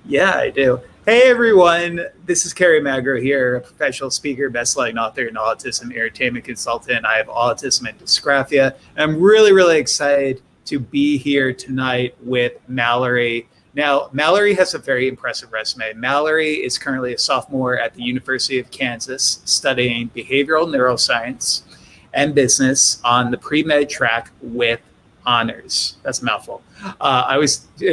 Yeah, I do. Hey everyone, this is Kerry Magro here, a professional speaker, best-selling author, and autism entertainment consultant. I have autism and dysgraphia, and I'm really excited to be here tonight with Mallory. Now, Mallory has a very impressive resume. Mallory is currently a sophomore at the University of Kansas studying behavioral neuroscience and business on the pre-med track with honors. That's a mouthful.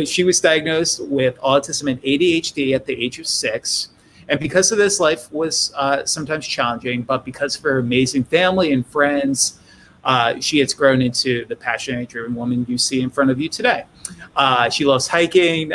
She was diagnosed with autism and ADHD at the age of 6. And because of this, life was sometimes challenging, but because of her amazing family and friends, she has grown into the passionate, driven woman you see in front of you today. She loves hiking,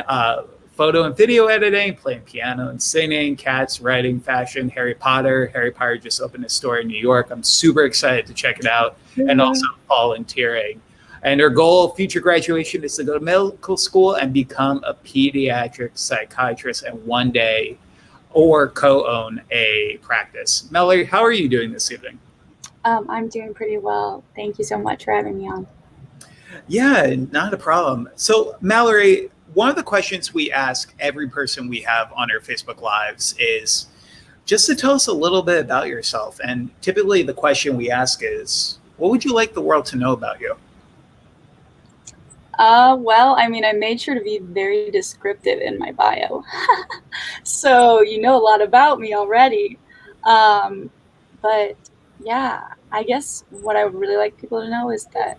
photo and video editing, playing piano and singing, cats, writing, fashion, Harry Potter. Harry Potter just opened a store in New York. I'm super excited to check it out, and also volunteering. And her goal, future graduation, is to go to medical school and become a pediatric psychiatrist and one day or co-own a practice. Mallory, how are you doing this evening? I'm doing pretty well. Thank you so much for having me on. Yeah, not a problem. So Mallory, one of the questions we ask every person we have on our Facebook Lives is just to tell us a little bit about yourself. And typically the question we ask is, what would you like the world to know about you? Well, I mean, I made sure to be very descriptive in my bio. So you know a lot about me already. But yeah, I guess what I would really like people to know is that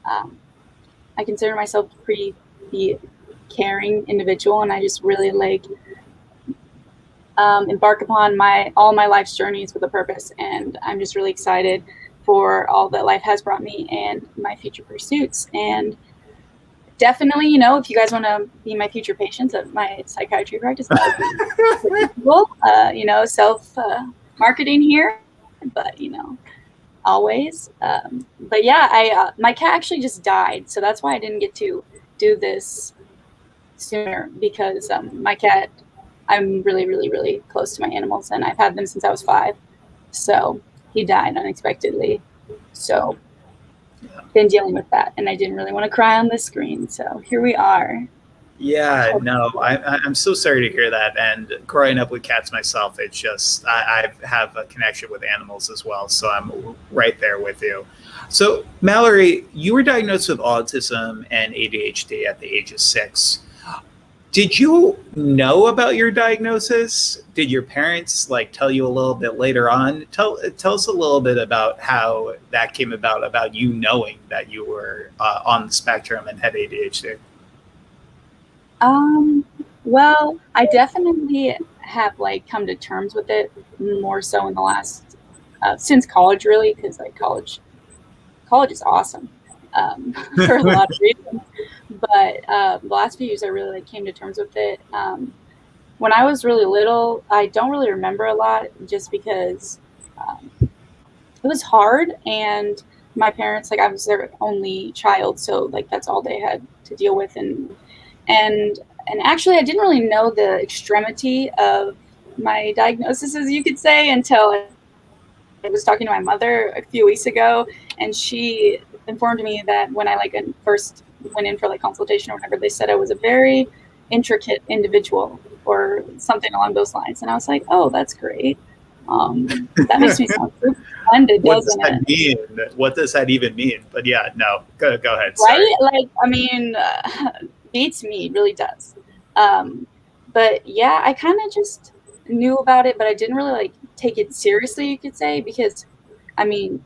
I consider myself a pretty caring individual, and I just really like embark upon all my life's journeys with a purpose. And I'm just really excited for all that life has brought me and my future pursuits. And definitely, if you guys want to be my future patients at my psychiatry practice, that would be cool. Self-marketing here, but, always. But yeah, my cat actually just died. So that's why I didn't get to do this sooner, because my cat, I'm really close to my animals, and I've had them since I was 5. So he died unexpectedly. So been dealing with that, and I didn't really want to cry on the screen, so here we are. Yeah, no, I'm so sorry to hear that. And growing up with cats myself, it's just I have a connection with animals as well, so I'm right there with you. So Mallory, you were diagnosed with autism and ADHD at the age of 6. Did you know about your diagnosis? Did your parents tell you a little bit later on? Tell us a little bit about how that came about you knowing that you were on the spectrum and had ADHD. Well, I definitely have come to terms with it more so in the last since college, really, because college is awesome for a lot of reasons. But the last few years, I really came to terms with it. When I was really little, I don't really remember a lot, just because it was hard, and my parents, I was their only child, so that's all they had to deal with, and actually, I didn't really know the extremity of my diagnosis, as you could say, until I was talking to my mother a few weeks ago, and she informed me that when I first went in for consultation or whatever, they said I was a very intricate individual or something along those lines. And I was like, oh, that's great. That makes me sound super splendid, doesn't it? What does that even mean? But yeah, no, go ahead. Right? Sorry. Beats me, really does. But yeah, I kind of just knew about it, but I didn't really take it seriously, you could say, because being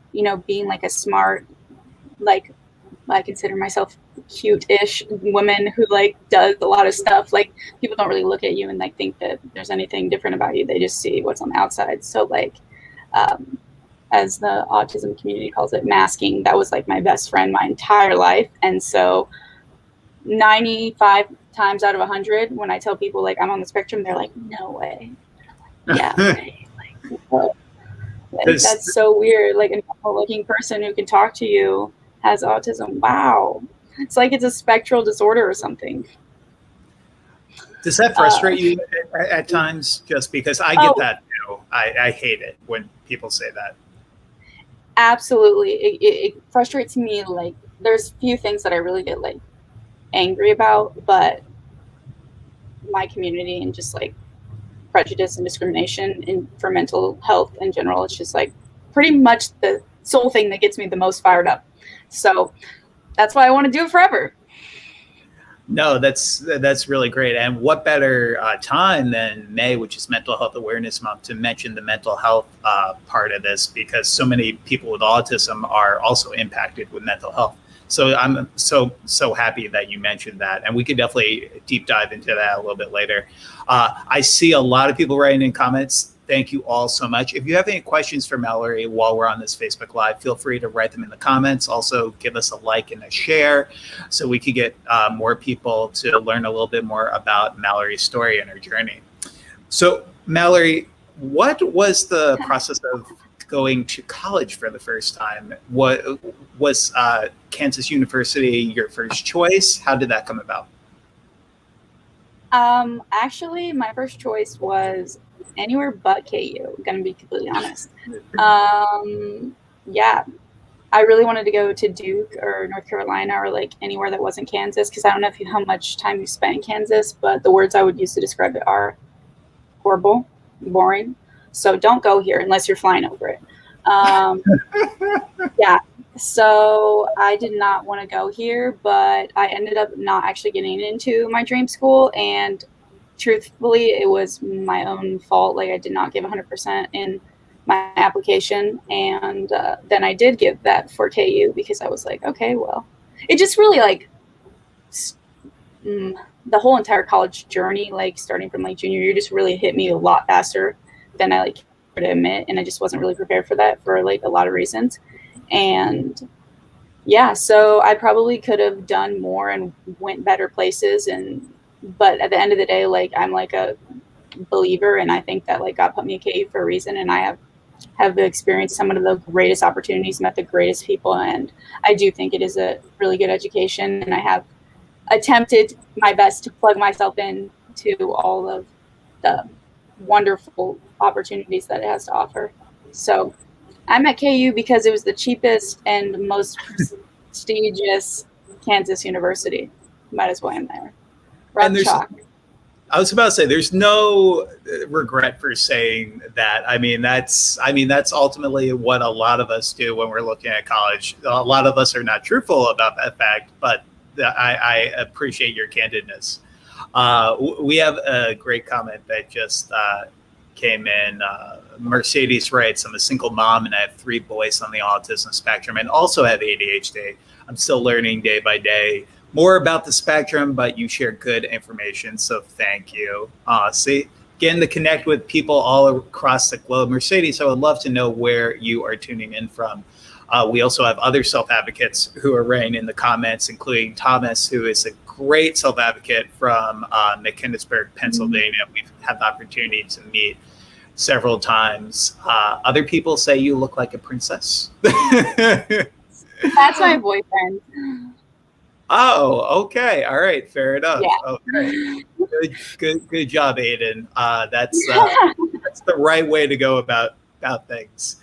a smart, I consider myself cute-ish woman who does a lot of stuff. People don't really look at you and think that there's anything different about you. They just see what's on the outside. So as the autism community calls it, masking, that was my best friend my entire life. And so 95 times out of 100, when I tell people I'm on the spectrum, they're like, no way. Yeah. Right. That's so weird. A normal-looking person who can talk to you has autism. Wow. It's it's a spectral disorder or something. Does that frustrate you at times? Just because I get that too. I hate it when people say that. Absolutely. It frustrates me. There's few things that I really get angry about, but my community and just like prejudice and discrimination for mental health in general. It's just like pretty much the sole thing that gets me the most fired up. So that's why I want to do it forever. No, that's really great. And what better time than May, which is Mental Health Awareness Month, to mention the mental health part of this, because so many people with autism are also impacted with mental health. So I'm so happy that you mentioned that, and we could definitely deep dive into that a little bit later. I see a lot of people writing in comments. Thank you all so much. If you have any questions for Mallory while we're on this Facebook Live, feel free to write them in the comments. Also, give us a like and a share so we could get more people to learn a little bit more about Mallory's story and her journey. So, Mallory, what was the process of going to college for the first time? What was Kansas University your first choice? How did that come about? Actually, my first choice was anywhere but KU, I'm gonna be completely honest. Yeah, I really wanted to go to Duke or North Carolina or like anywhere that wasn't Kansas, because I don't know how much time you spent in Kansas, but the words I would use to describe it are horrible, boring. So don't go here unless you're flying over it. Yeah, so I did not want to go here, but I ended up not actually getting into my dream school, and truthfully, it was my own fault. Like, I did not give 100% in my application, and then I did give that for KU because I was like, okay, well, it just really like the whole entire college journey, like starting from like junior year, just really hit me a lot faster than I like could admit, and I just wasn't really prepared for that for like a lot of reasons. And yeah, so I probably could have done more and went better places, but at the end of the day, like, I'm like a believer, and I think that like God put me in KU for a reason, and I have experienced some of the greatest opportunities, met the greatest people, and I do think it is a really good education, and I have attempted my best to plug myself in to all of the wonderful opportunities that it has to offer. So I'm at KU because it was the cheapest and most prestigious Kansas university. Might as well am there. I was about to say, there's no regret for saying that. I mean, that's ultimately what a lot of us do when we're looking at college. A lot of us are not truthful about that fact, but I appreciate your candidness. We have a great comment that just came in. Mercedes writes, I'm a single mom and I have 3 boys on the autism spectrum and also have ADHD. I'm still learning day by day more about the spectrum, but you share good information, so thank you. See, getting to connect with people all across the globe. Mercedes, I would love to know where you are tuning in from. We also have other self-advocates who are writing in the comments, including Thomas, who is a great self-advocate from McKinnisburg, Pennsylvania. We've had the opportunity to meet several times. Other people say you look like a princess. That's my boyfriend. Oh, okay. All right. Fair enough. Yeah. Okay. Good job, Aiden. That's the right way to go about things.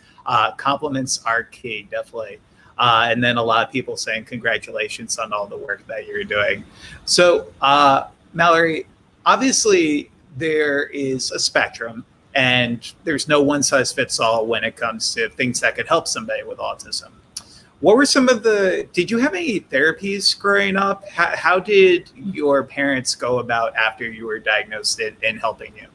Compliments are key, definitely. And then a lot of people saying congratulations on all the work that you're doing. So, Mallory, obviously there is a spectrum and there's no one size fits all when it comes to things that could help somebody with autism. What were some of did you have any therapies growing up? How did your parents go about after you were diagnosed in helping you?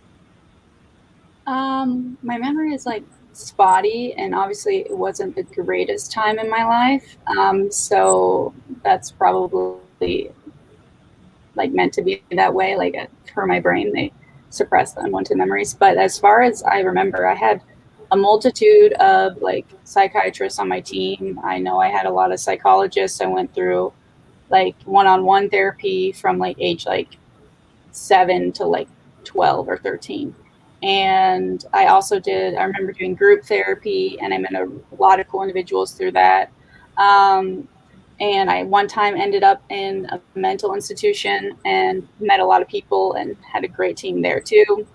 My memory is like spotty, and obviously it wasn't the greatest time in my life. So that's probably like meant to be that way. Like for my brain, they suppress the unwanted memories. But as far as I remember, I had a multitude of like psychiatrists on my team. I know I had a lot of psychologists. I went through like one-on-one therapy from like age like 7 to like 12 or 13. And I remember doing group therapy, and I met a lot of cool individuals through that. And I one time ended up in a mental institution and met a lot of people and had a great team there too.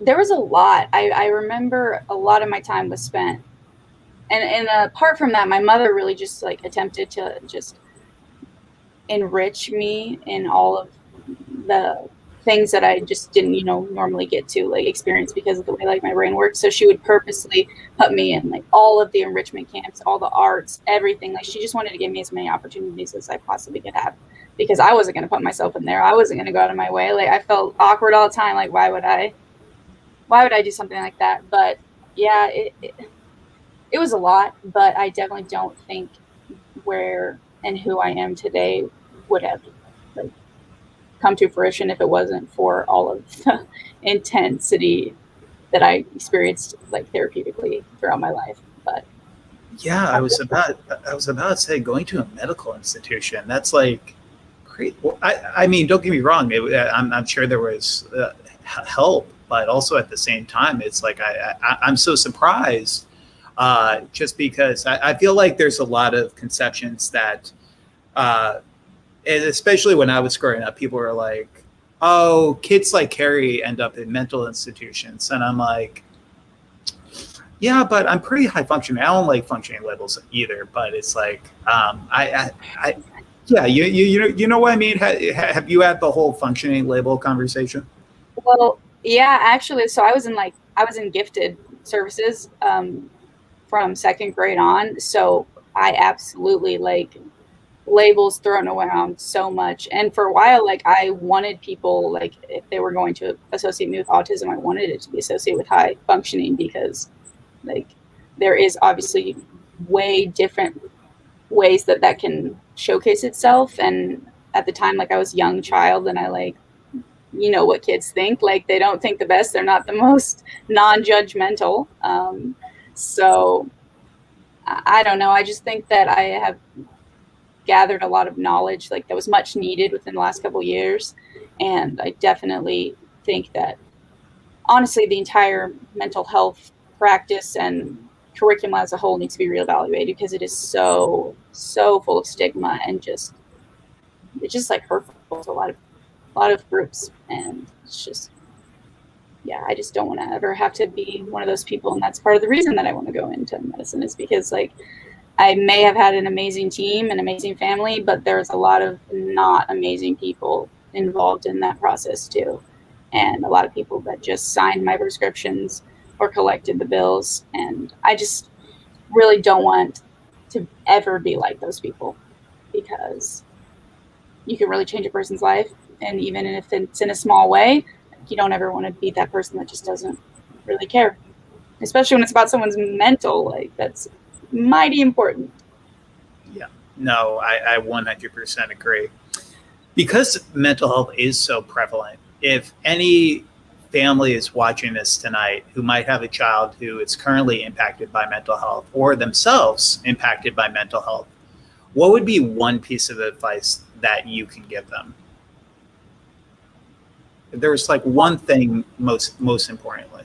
There was a lot. I remember a lot of my time was spent. And apart from that, my mother really just like attempted to just enrich me in all of the things that I just didn't, normally get to like experience because of the way like my brain works. So she would purposely put me in like all of the enrichment camps, all the arts, everything. Like she just wanted to give me as many opportunities as I possibly could have, because I wasn't going to put myself in there. I wasn't going to go out of my way. Like I felt awkward all the time. Like why would I do something like that? But yeah, it was a lot, but I definitely don't think where and who I am today would have like come to fruition if it wasn't for all of the intensity that I experienced like therapeutically throughout my life. But yeah, I was about to say, going to a medical institution, that's like great. Well, I mean, don't get me wrong. I'm sure there was help, but also at the same time, it's like I'm so surprised, just because I feel like there's a lot of conceptions that, and especially when I was growing up, people were like, "Oh, kids like Carrie end up in mental institutions," and I'm like, "Yeah, but I'm pretty high functioning. I don't like functioning labels either." But it's like, yeah, you know what I mean? Have you had the whole functioning label conversation? well, yeah, actually, so I was in gifted services from second grade on. So I absolutely like labels thrown around so much. And for a while, like I wanted people, like if they were going to associate me with autism, I wanted it to be associated with high functioning, because like there is obviously way different ways that can showcase itself. And at the time, like I was a young child, and I like, what kids think, like they don't think the best, they're not the most non-judgmental. So I don't know. I just think that I have gathered a lot of knowledge like that was much needed within the last couple of years. And I definitely think that honestly, the entire mental health practice and curriculum as a whole needs to be reevaluated, because it is so full of stigma and it's just like hurtful to a lot of groups. And it's just, yeah, I just don't want to ever have to be one of those people. And that's part of the reason that I want to go into medicine, is because like I may have had an amazing team, an amazing family, but there's a lot of not amazing people involved in that process too. And a lot of people that just signed my prescriptions or collected the bills. And I just really don't want to ever be like those people, because you can really change a person's life. And even if it's in a small way, you don't ever want to be that person that just doesn't really care, especially when it's about someone's mental, like that's mighty important. Yeah, no, I 100% agree. Because mental health is so prevalent, if any family is watching this tonight who might have a child who is currently impacted by mental health or themselves impacted by mental health, what would be one piece of advice that you can give them? If there's like one thing most importantly.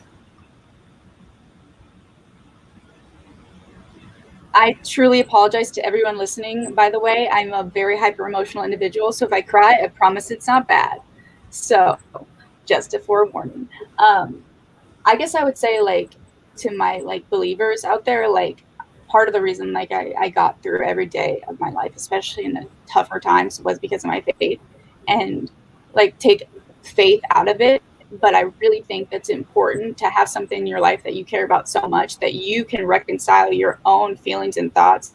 I truly apologize to everyone listening, by the way. I'm a very hyper emotional individual, so if I cry, I promise it's not bad. So just a forewarning. I guess I would say, like, to my like believers out there, like part of the reason like I got through every day of my life, especially in the tougher times, was because of my faith. And like take faith out of it, but I really think that's important to have something in your life that you care about so much that you can reconcile your own feelings and thoughts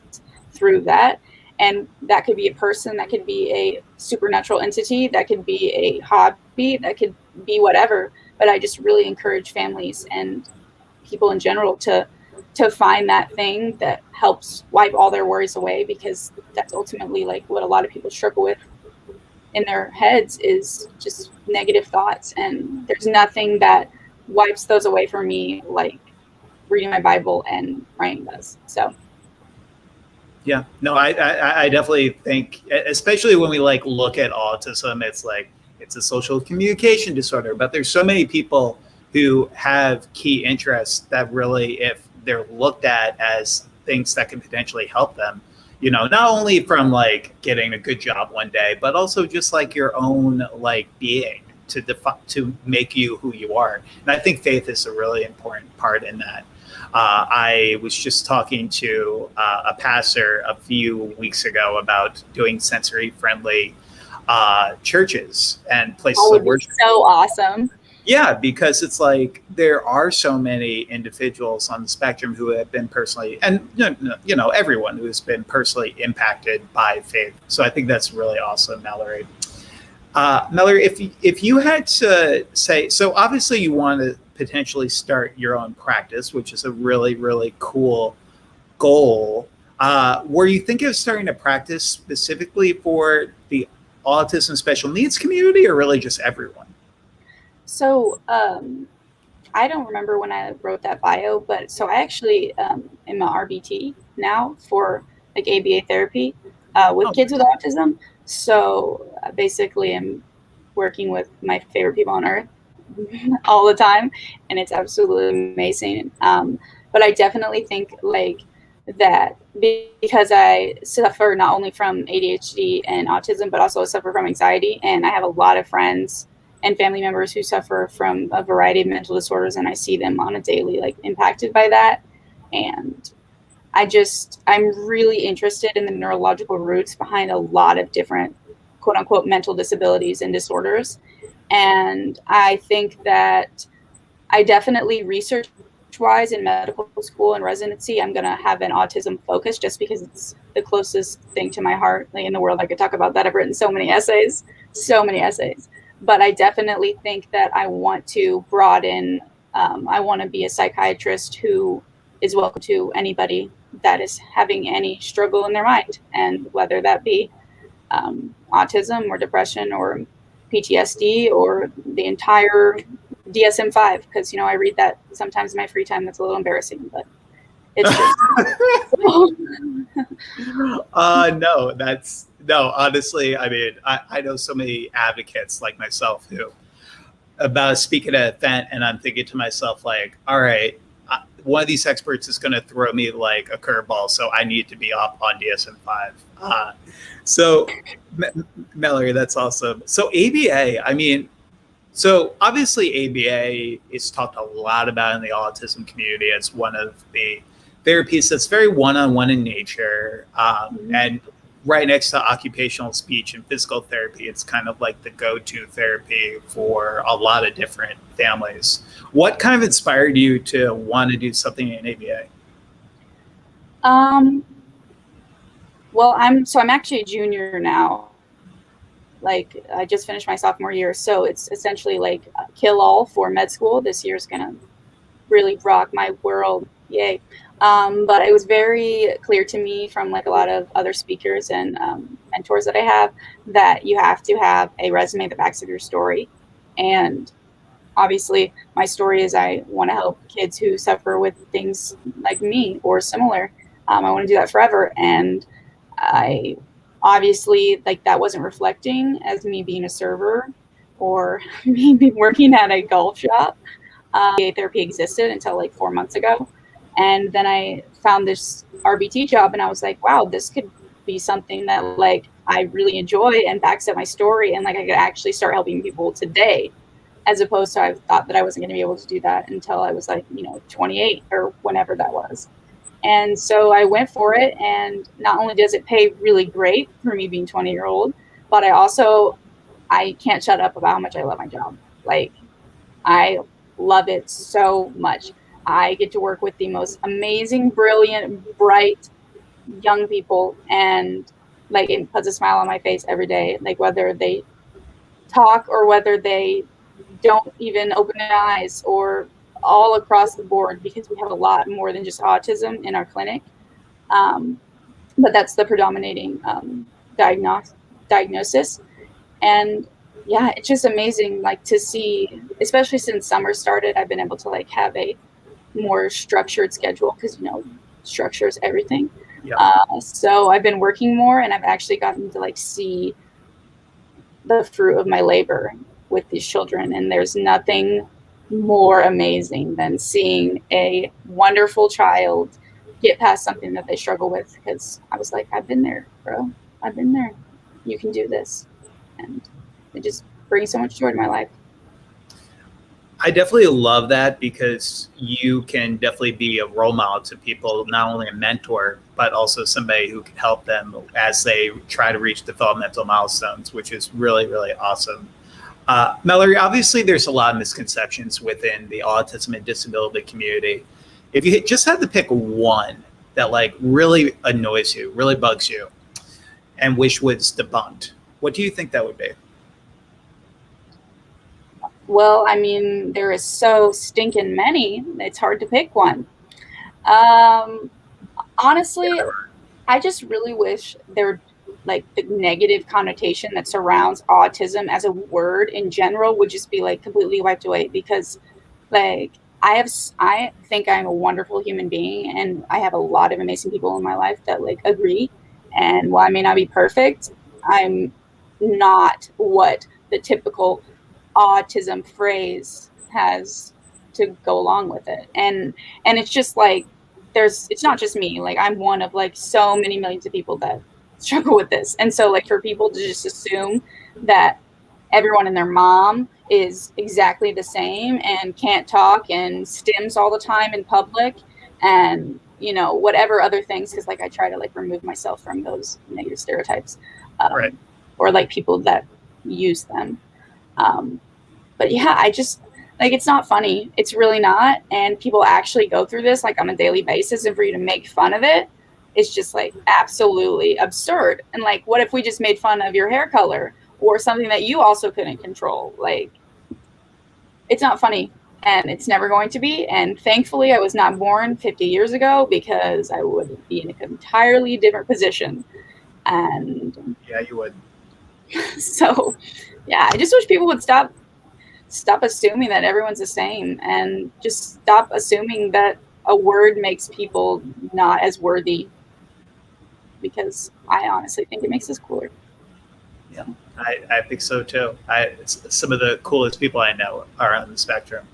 through that. And that could be a person, that could be a supernatural entity, that could be a hobby, that could be whatever. But I just really encourage families and people in general to find that thing that helps wipe all their worries away, because that's ultimately like what a lot of people struggle with in their heads, is just negative thoughts. And there's nothing that wipes those away from me like reading my Bible and praying does. So yeah, no, I definitely think, especially when we like look at autism, it's like it's a social communication disorder, but there's so many people who have key interests that really, if they're looked at as things that can potentially help them, not only from like getting a good job one day, but also just like your own like being to make you who you are. And I think faith is a really important part in that. I was just talking to a pastor a few weeks ago about doing sensory-friendly churches and places of worship. So awesome. Yeah, because it's like there are so many individuals on the spectrum who have been personally, and everyone who's been personally impacted by faith. So I think that's really awesome, Mallory. Mallory, if you had to say, so obviously you want to potentially start your own practice, which is a really, really cool goal. Were you thinking of starting a practice specifically for the autism special needs community, or really just everyone? So I don't remember when I wrote that bio, but so I actually am an RBT now for like ABA therapy with kids with autism. So basically I'm working with my favorite people on earth all the time, and it's absolutely amazing. But I definitely think like that because I suffer not only from ADHD and autism, but also suffer from anxiety, and I have a lot of friends and family members who suffer from a variety of mental disorders, and I see them on a daily like impacted by that. And I'm really interested in the neurological roots behind a lot of different quote unquote mental disabilities and disorders. And I think that I definitely research wise in medical school and residency, I'm going to have an autism focus just because it's the closest thing to my heart like, in the world. I could talk about that. I've written so many essays. But I definitely think that I want to broaden. I want to be a psychiatrist who is welcome to anybody that is having any struggle in their mind, and whether that be autism or depression or PTSD or the entire DSM-5, because I read that sometimes in my free time. That's a little embarrassing, but it's no, honestly, I mean, I know so many advocates like myself who about speaking at an event, and I'm thinking to myself like, all right, one of these experts is going to throw me like a curveball, so I need to be up on DSM-5. So Mallory, that's awesome. So ABA, I mean, so obviously ABA is talked a lot about in the autism community as one of the therapies that's very one-on-one in nature, and right next to occupational speech and physical therapy, it's kind of like the go-to therapy for a lot of different families. What kind of inspired you to want to do something in ABA? Well, I'm actually a junior now. Like I just finished my sophomore year, so it's essentially like kill all for med school. This year's gonna really rock my world, yay! But it was very clear to me from like a lot of other speakers and mentors that I have that you have to have a resume that backs up your story. And obviously, my story is I want to help kids who suffer with things like me or similar. I want to do that forever, and I obviously like that wasn't reflecting as me being a server or me working at a golf shop. Therapy existed until like 4 months ago, and then I found this RBT job, and I was like, wow, this could be something that like I really enjoy and backs up my story, and like I could actually start helping people today, as opposed to I thought that I wasn't going to be able to do that until I was like 28 or whenever that was. And so I went for it, and not only does it pay really great for me being 20-year-old, but I can't shut up about how much I love my job. Like, I love it so much. I get to work with the most amazing, brilliant, bright young people, and like it puts a smile on my face every day, like whether they talk or whether they don't even open their eyes, or all across the board, because we have a lot more than just autism in our clinic. But that's the predominating diagnosis. And yeah, it's just amazing, like to see, especially since summer started, I've been able to like have a more structured schedule, because structure is everything. Yeah. So I've been working more, and I've actually gotten to like see the fruit of my labor with these children. And there's nothing more amazing than seeing a wonderful child get past something that they struggle with, because I was like, I've been there, bro. I've been there. You can do this. And it just brings so much joy to my life. I definitely love that because you can definitely be a role model to people, not only a mentor, but also somebody who can help them as they try to reach developmental milestones, which is really, really awesome. Mallory, obviously there's a lot of misconceptions within the autism and disability community. If you just had to pick one that like really annoys you, really bugs you, and wish was debunked, what do you think that would be? Well, I mean, there is so stinking many. It's hard to pick one. Um, Honestly, I just really wish there, like, the negative connotation that surrounds autism as a word in general would just be like completely wiped away, because like I think I'm a wonderful human being, and I have a lot of amazing people in my life that like agree. And while I may not be perfect, I'm not what the typical autism phrase has to go along with it. And it's just like, it's not just me. Like, I'm one of like so many millions of people that struggle with this. And so like for people to just assume that everyone and their mom is exactly the same and can't talk and stims all the time in public, and whatever other things, because like I try to like remove myself from those negative stereotypes, Right. or like people that use them. But yeah, I just like, it's not funny. It's really not. And people actually go through this like on a daily basis. And for you to make fun of it, it's just like absolutely absurd. And like, what if we just made fun of your hair color or something that you also couldn't control? Like, it's not funny, and it's never going to be. And thankfully, I was not born 50 years ago, because I would be in an entirely different position. And Yeah, you would. so, yeah, I just wish people would stop assuming that everyone's the same, and just stop assuming that a word makes people not as worthy, because I honestly think it makes us cooler. Yeah, I think so too. Some of the coolest people I know are on the spectrum.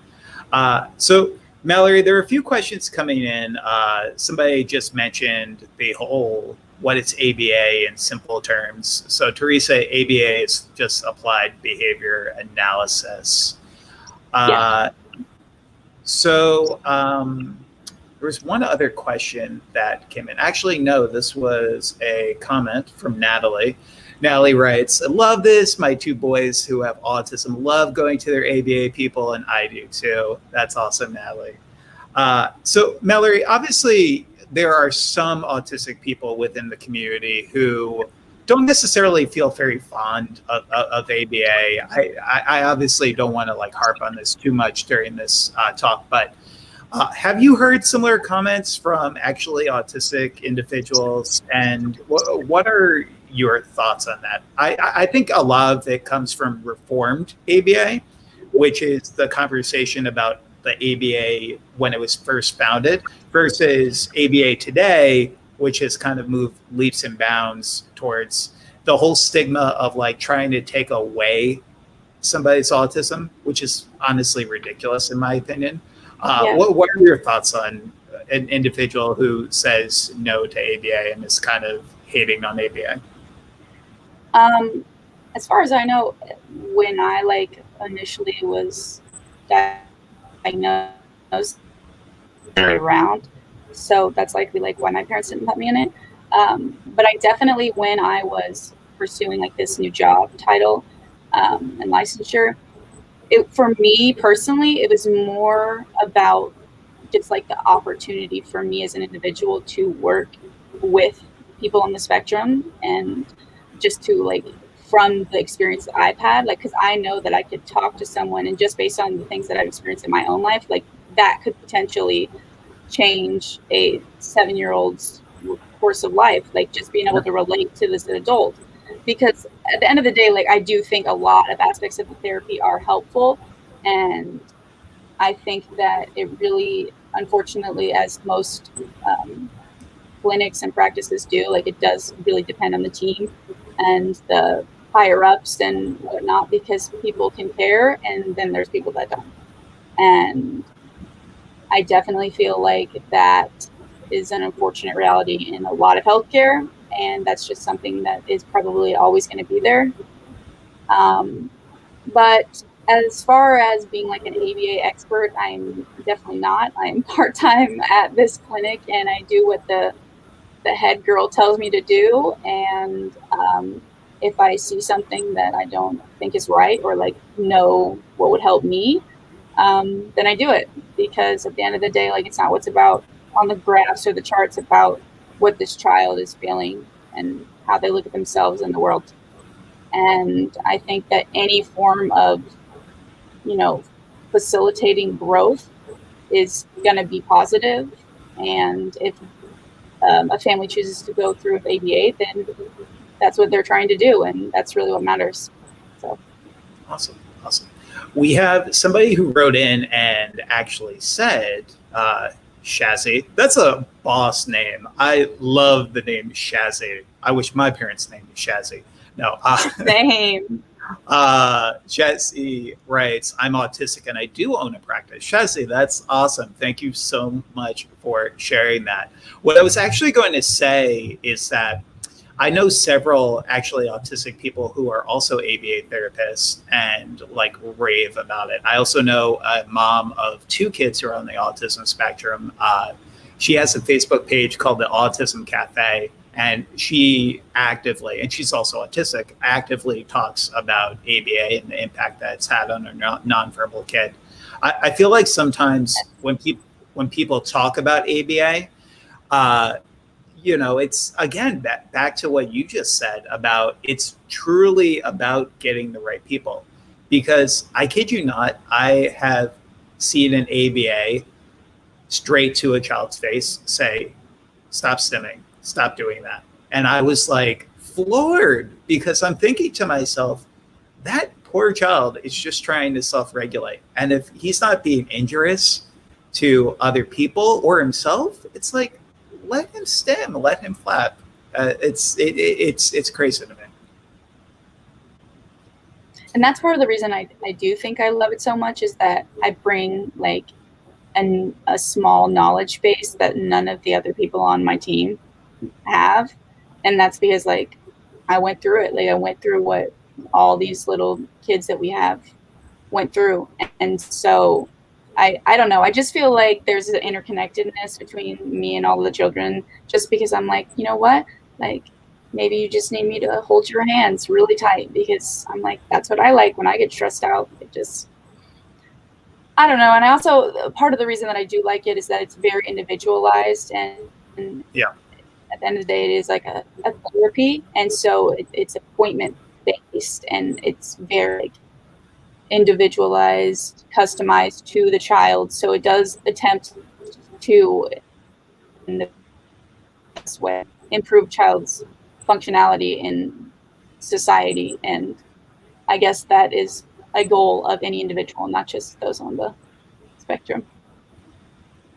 So Mallory, there are a few questions coming in. Somebody just mentioned the whole, what is ABA in simple terms. So Teresa, ABA is just applied behavior analysis. Yeah. So there was one other question that came in. Actually, no, this was a comment from Natalie. Natalie writes, I love this. My two boys who have autism love going to their ABA people, and I do too. That's awesome, Natalie. So Mallory, obviously there are some autistic people within the community who don't necessarily feel very fond of ABA. I obviously don't want to like harp on this too much during this talk, but have you heard similar comments from actually autistic individuals, and what are your thoughts on that? I think a lot of it comes from reformed ABA, which is the conversation about the ABA when it was first founded, versus ABA today, which has kind of moved leaps and bounds towards the whole stigma of like trying to take away somebody's autism, which is honestly ridiculous in my opinion. Yeah. What are your thoughts on an individual who says no to ABA and is kind of hating on ABA? As far as I know, when I like initially was diagnosed around, so that's likely like why my parents didn't put me in it. But I definitely, when I was pursuing like this new job title and licensure, for me personally, it was more about just like the opportunity for me as an individual to work with people on the spectrum, and just to like, from the experience that I've had, like, because I know that I could talk to someone, and just based on the things that I've experienced in my own life, like that could potentially change a 7-year-old's course of life, like just being able to relate to this adult. Because at the end of the day, like, I do think a lot of aspects of the therapy are helpful, and I think that it really, unfortunately, as most clinics and practices do, like, it does really depend on the team and the higher ups and whatnot, because people can care, and then there's people that don't. And I definitely feel like that is an unfortunate reality in a lot of healthcare, and that's just something that is probably always going to be there. But As far as being like an ABA expert, I'm definitely not. I'm part-time at this clinic, and I do what the head girl tells me to do. And if I see something that I don't think is right, or like know what would help me, then I do it. Because at the end of the day, like, it's not what's about on the graphs or the charts, about what this child is feeling and how they look at themselves in the world. And I think that any form of, facilitating growth is going to be positive. And if a family chooses to go through ABA, then that's what they're trying to do, and that's really what matters. So awesome. We have somebody who wrote in and actually said, Shazzy. That's a boss name. I love the name Shazzy. I wish my parents named me Shazzy. No. Same. Shazzy writes, I'm autistic and I do own a practice. Shazzy, that's awesome. Thank you so much for sharing that. What I was actually going to say is that I know several actually autistic people who are also ABA therapists and like rave about it. I also know a mom of 2 kids who are on the autism spectrum. She has a Facebook page called the Autism Cafe, and she actively, and she's also autistic, actively talks about ABA and the impact that it's had on her nonverbal kid. I feel like sometimes when people talk about ABA, it's again back to what you just said about it's truly about getting the right people. Because I kid you not, I have seen an ABA straight to a child's face say, stop stimming, stop doing that. And I was like floored, because I'm thinking to myself, that poor child is just trying to self-regulate. And if he's not being injurious to other people or himself, it's like, let him stim, let him flap. It's crazy to me. And that's part of the reason I do think I love it so much, is that I bring like a small knowledge base that none of the other people on my team have. And that's because like I went through it. Like I went through what all these little kids that we have went through. And so I don't know. I just feel like there's an interconnectedness between me and all the children, just because I'm like, you know what? Like, maybe you just need me to hold your hands really tight, because I'm like, that's what I like when I get stressed out. I don't know. And I also, part of the reason that I do like it is that it's very individualized, and yeah, at the end of the day, it is like a therapy. And so it's appointment based, and it's very individualized, customized to the child. So it does attempt to, in the best way, improve child's functionality in society. And I guess that is a goal of any individual, not just those on the spectrum.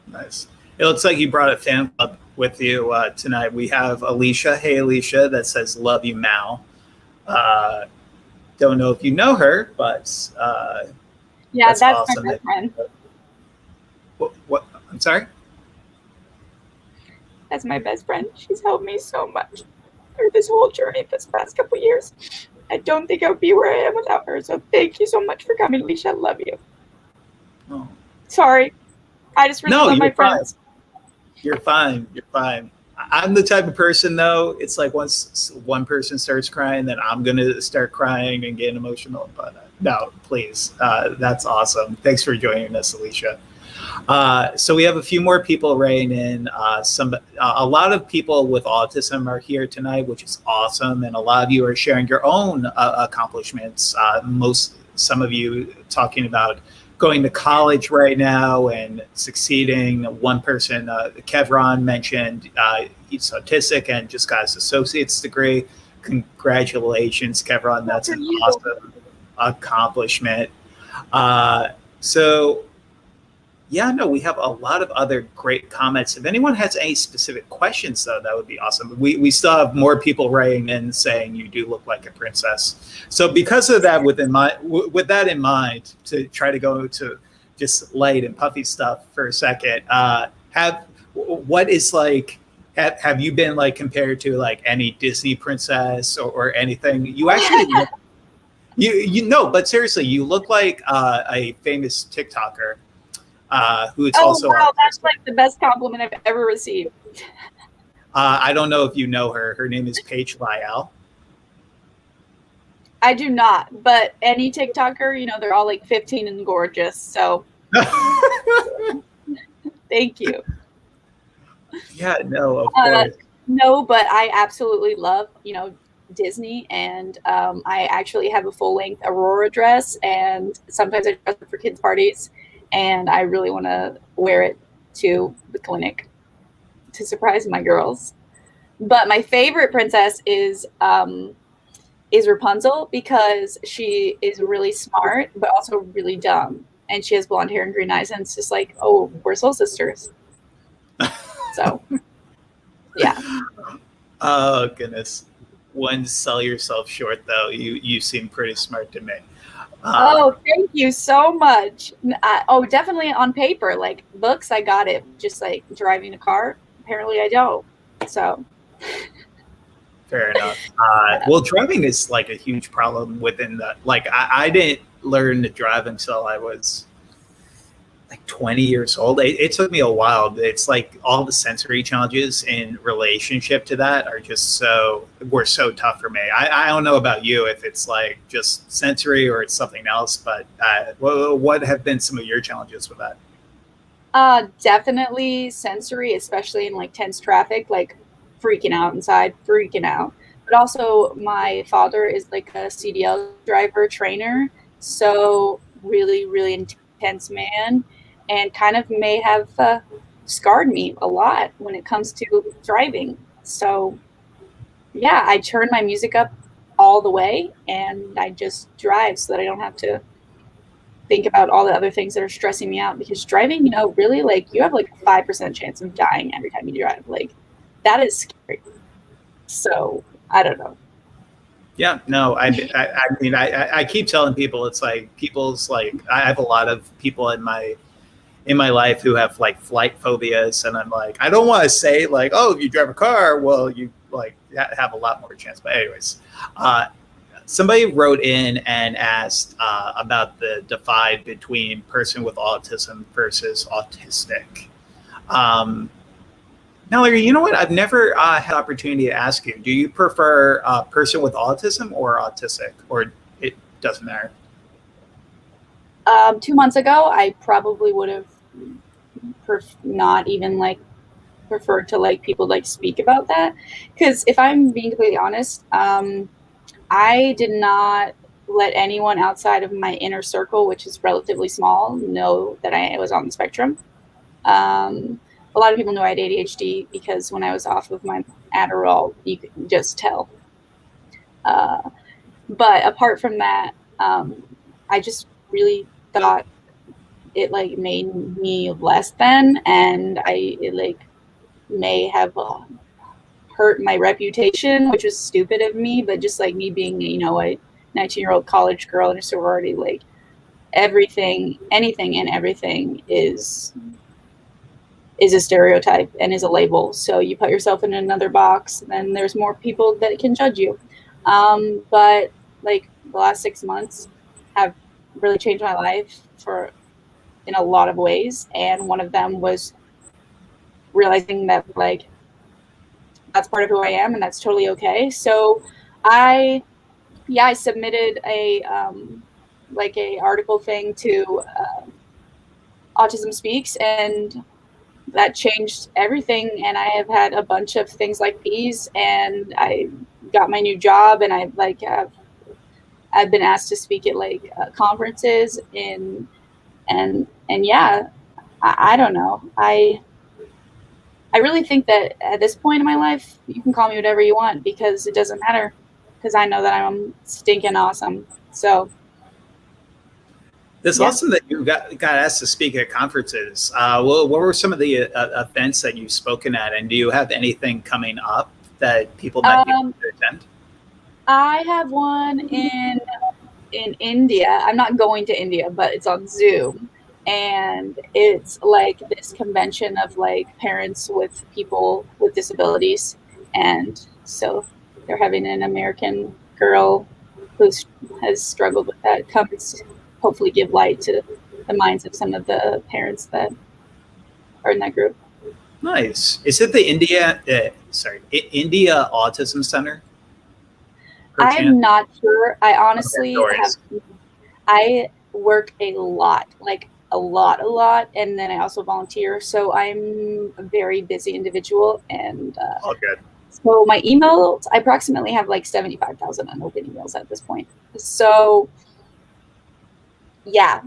Nice. It looks like you brought a fan club with you tonight. We have Alicia. Hey, Alicia, that says, love you, Mal. Don't know if you know her, but yeah, that's awesome. My best friend. What? I'm sorry? That's my best friend. She's helped me so much through this whole journey this past couple years. I don't think I would be where I am without her. So thank you so much for coming, Alicia. I love you. Oh. Sorry. I just really love my friends. You're fine. You're fine. I'm the type of person, though, it's like once one person starts crying, then I'm going to start crying and get emotional. But no, please. That's awesome. Thanks for joining us, Alicia. So we have a few more people writing in. A lot of people with autism are here tonight, which is awesome. And a lot of you are sharing your own accomplishments. Some of you talking about going to college right now and succeeding. One person, Kevron, mentioned he's autistic and just got his associate's degree. Congratulations, Kevron. That's an awesome accomplishment. Yeah, no, we have a lot of other great comments. If anyone has any specific questions, though, that would be awesome. We still have more people writing in saying you do look like a princess. So because of that, with that in mind, to try to go to just light and puffy stuff for a second, have you been like compared to like any Disney princess or anything? You actually look You know, but seriously, you look like a famous TikToker who is Oh, also wow, that's autistic. like the best compliment I've ever received. I don't know if you know her. Her name is Paige Lyall. I do not, but any TikToker, you know, they're all like 15 and gorgeous. So thank you. Yeah, no, of Uh, course. no, but I absolutely love, you know, Disney, and I actually have a full length Aurora dress, and sometimes I dress up for kids' parties, and I really want to wear it to the clinic to surprise my girls. But my favorite princess is Rapunzel because she is really smart but also really dumb, and she has blonde hair and green eyes, and it's just like, oh, we're soul sisters. So yeah. Oh goodness. Wouldn't sell yourself short though. You seem pretty smart to me. Uh, Oh, thank you so much. Oh, definitely on paper. Like books, I got it. Just like driving a car, apparently I don't. So, Fair enough. yeah. Well, driving is like a huge problem within the like. I didn't learn to drive until I was like 20 years old. It took me a while. It's like all the sensory challenges in relationship to that are just were so tough for me. I don't know about you if it's like just sensory or it's something else, but what have been some of your challenges with that? Definitely sensory, especially in like tense traffic, like freaking out inside, freaking out. But also, my father is like a CDL driver trainer, so really, really intense man, and kind of may have scarred me a lot when it comes to driving. So, yeah, I turn my music up all the way and I just drive so that I don't have to think about all the other things that are stressing me out, because driving, you know, really, like, you have like a 5% chance of dying every time you drive. Like, that is scary. So I don't know. Yeah, no, I mean, I keep telling people it's like people's like I have a lot of people in my life who have like flight phobias, and I'm like, I don't want to say like, oh, if you drive a car, well, you like have a lot more chance. But anyways, uh, somebody wrote in and asked about the divide between person with autism versus autistic. Um, Mallory, you know what? I've never had opportunity to ask you. Do you prefer a person with autism or autistic, or it doesn't matter? 2 months ago, I probably would have not even like preferred to like people like speak about that, because if I'm being completely honest, I did not let anyone outside of my inner circle, which is relatively small, know that I was on the spectrum. Um, a lot of people know I had ADHD because when I was off of my Adderall, you could just tell. Uh, but apart from that, I just really thought it like made me less than, and it like may have hurt my reputation, which was stupid of me. But just like me being, you know, a 19-year-old college girl in a sorority, like everything, anything, and everything is a stereotype and is a label. So you put yourself in another box, then there's more people that can judge you. But like the last 6 months have really changed my life for in a lot of ways, and one of them was realizing that like that's part of who I am, and that's totally okay. So I I submitted a like a article thing to Autism Speaks, and that changed everything. And I have had a bunch of things like these, and I got my new job, and I've been asked to speak at like conferences in and yeah, I don't know. I really think that at this point in my life, you can call me whatever you want because it doesn't matter, because I know that I'm stinking awesome. So It's yeah. awesome that you got asked to speak at conferences. What were some of the events that you've spoken at, and do you have anything coming up that people might be able Um, to attend? I have one in India. I'm not going to India, but it's on Zoom. And it's like this convention of like parents with people with disabilities. And so they're having an American girl who has struggled with that comes hopefully give light to the minds of some of the parents that are in that group. Nice. Is it the India Autism Center? I'm not sure. I honestly Okay, I work a lot, like a lot, and then I also volunteer. So I'm a very busy individual, and all good. so my emails, I approximately have like 75,000 unopened emails at this point. So yeah,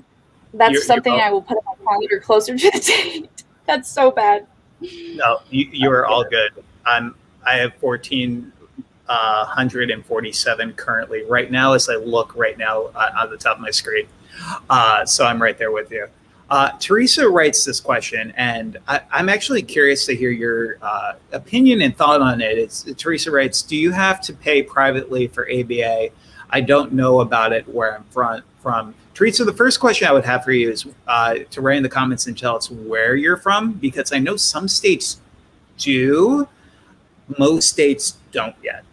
that's You're something I will put on my calendar closer to the date. That's so bad. No, you are all good. I have 1,447 currently right now as I look right now on the top of my screen. So I'm right there with you. Teresa writes this question, and I'm actually curious to hear your opinion and thought on it. Teresa writes, do you have to pay privately for ABA? I don't know about it where I'm from. Teresa, the first question I would have for you is to write in the comments and tell us where you're from, because I know some states do, most states don't yet.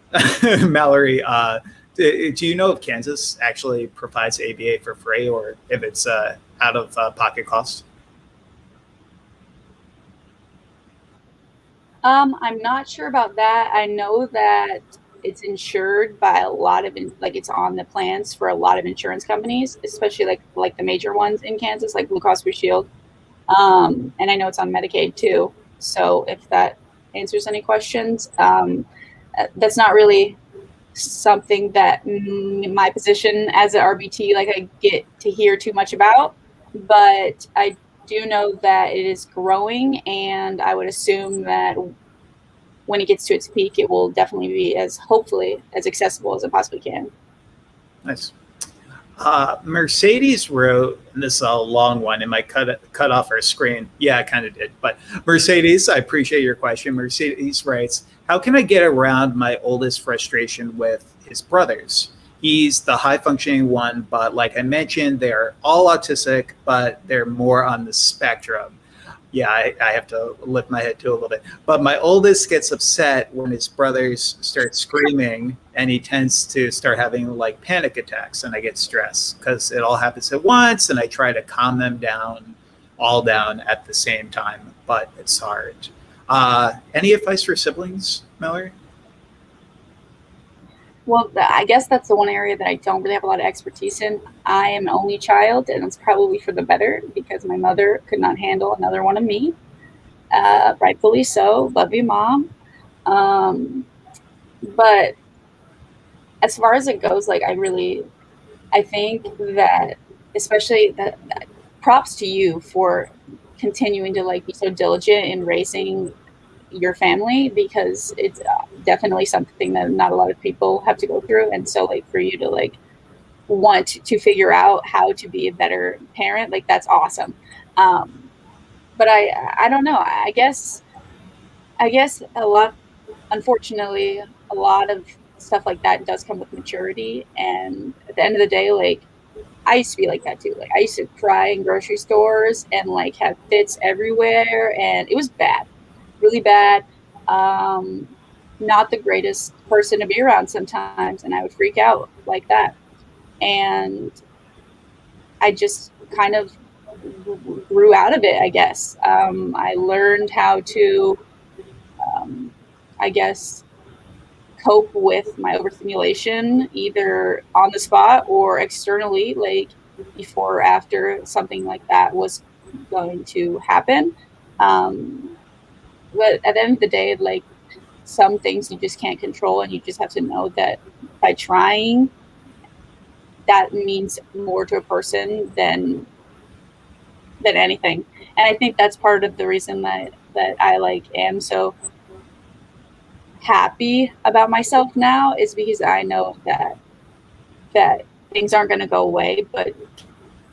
Mallory, do you know if Kansas actually provides ABA for free, or if it's out of pocket cost? I'm not sure about that. I know that it's insured by a lot of it's on the plans for a lot of insurance companies, especially like the major ones in Kansas, like Blue Cross Blue Shield. And I know it's on Medicaid too. So if that answers any questions, that's not really something that my position as an RBT, like I get to hear too much about, but I do know that it is growing, and I would assume that when it gets to its peak, it will definitely be hopefully as accessible as it possibly can. Nice. Mercedes wrote, and this is a long one, it might cut off our screen. Yeah, it kind of did. But Mercedes, I appreciate your question. Mercedes writes, how can I get around my oldest frustration with his brothers? He's the high functioning one, but like I mentioned, they're all autistic, but they're more on the spectrum. Yeah, I have to lift my head too a little bit. But my oldest gets upset when his brothers start screaming, and he tends to start having like panic attacks, and I get stressed because it all happens at once, and I try to calm them down, all down at the same time, but it's hard. Any advice for siblings, Mallory? Well, I guess that's the one area that I don't really have a lot of expertise in. I am an only child, and it's probably for the better because my mother could not handle another one of me. Rightfully so. Love you, Mom. But as far as it goes, like I think that especially that props to you for continuing to like be so diligent in raising your family, because it's definitely something that not a lot of people have to go through. And so like for you to like want to figure out how to be a better parent, like that's awesome. But I don't know. I guess unfortunately, a lot of stuff like that does come with maturity. And at the end of the day, like I used to be like that too. Like I used to cry in grocery stores and like have fits everywhere, and it was bad, really bad. Not the greatest person to be around sometimes, and I would freak out like that. And I just kind of grew out of it, I guess. I learned how to, I guess, cope with my overstimulation either on the spot or externally, like before or after something like that was going to happen. But at the end of the day, like some things you just can't control, and you just have to know that by trying, that means more to a person than anything. And I think that's part of the reason that I like am so happy about myself now, is because I know that things aren't going to go away, but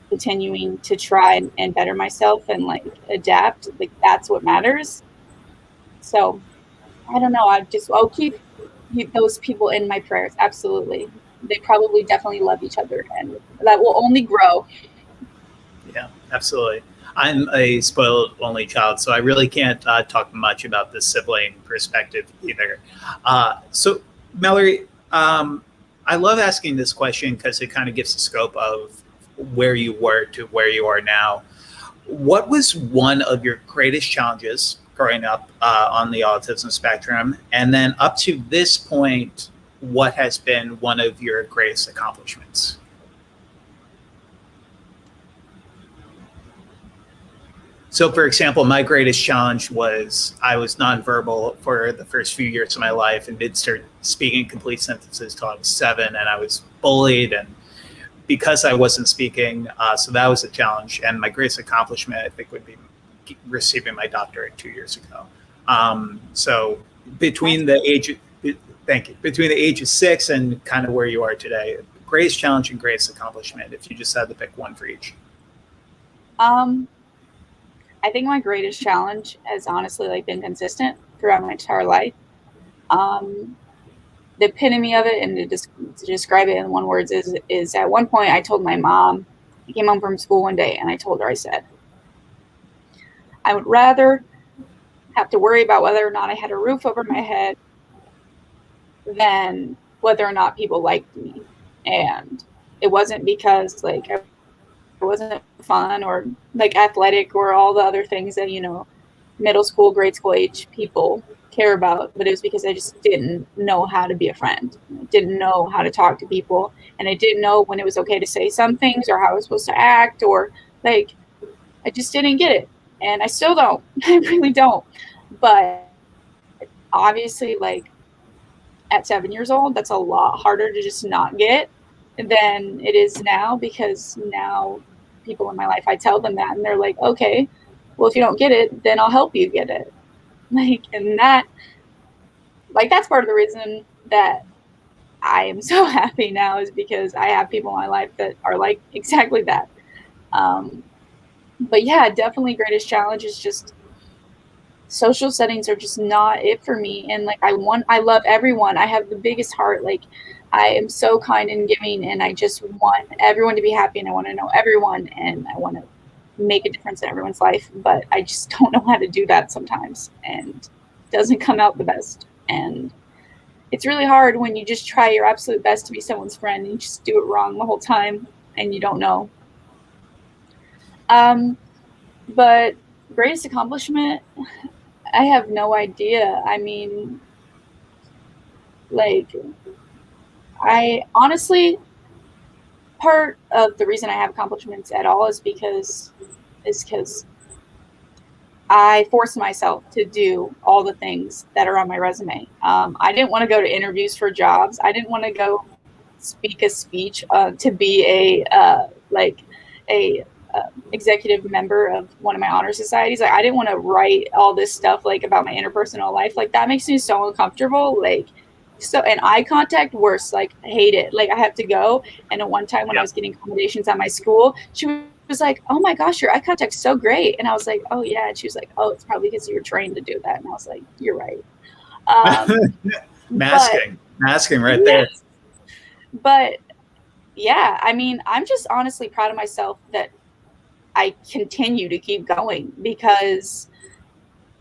continuing to try and better myself and like adapt, like that's what matters. So I don't know. I'll keep those people in my prayers. Absolutely. They probably definitely love each other, and that will only grow. Yeah, absolutely. I'm a spoiled only child, so I really can't talk much about the sibling perspective either. So, Mallory, I love asking this question because it kind of gives the scope of where you were to where you are now. What was one of your greatest challenges growing up on the autism spectrum? And then up to this point, what has been one of your greatest accomplishments? So, for example, my greatest challenge was I was nonverbal for the first few years of my life and did start speaking complete sentences till I was 7, and I was bullied, and because I wasn't speaking, so that was a challenge. And my greatest accomplishment, I think, would be receiving my doctorate 2 years ago. So between the age, thank you, between the age of 6 and kind of where you are today, greatest challenge and greatest accomplishment, if you just had to pick one for each. I think my greatest challenge has honestly like been consistent throughout my entire life. The epitome of it, and to describe it in one word, is at one point I told my mom, I came home from school one day and I told her, I said, I would rather have to worry about whether or not I had a roof over my head than whether or not people liked me. And it wasn't because like I wasn't fun or like athletic or all the other things that, you know, middle school, grade school age people care about, but it was because I just didn't know how to be a friend. I didn't know how to talk to people, and I didn't know when it was okay to say some things or how I was supposed to act, or like I just didn't get it, and I still don't. I really don't. But obviously, like at 7 years old, that's a lot harder to just not get than it is now, because now people in my life, I tell them that and they're like, okay, well, if you don't get it, then I'll help you get it. Like, and that, like, that's part of the reason that I am so happy now, is because I have people in my life that are like exactly that. But yeah, definitely greatest challenge is just social settings are just not it for me. And like, I love everyone. I have the biggest heart. Like, I am so kind and giving, and I just want everyone to be happy, and I want to know everyone, and I want to make a difference in everyone's life, but I just don't know how to do that sometimes, and it doesn't come out the best. And it's really hard when you just try your absolute best to be someone's friend and you just do it wrong the whole time and you don't know. But greatest accomplishment, I have no idea. I mean, like, I honestly, part of the reason I have accomplishments at all is because I forced myself to do all the things that are on my resume. I didn't want to go to interviews for jobs. I didn't want to go speak a speech to be a executive member of one of my honor societies. Like, I didn't want to write all this stuff like about my interpersonal life. Like, that makes me so uncomfortable. Like, so, and eye contact, worse. Like, I hate it. Like, I have to go. And at one time when I was getting accommodations at my school, she was like, oh my gosh, your eye contact's so great. And I was like, oh yeah. And she was like, oh, it's probably because you were trained to do that. And I was like, you're right. Masking right there. But yeah, I mean, I'm just honestly proud of myself that I continue to keep going, because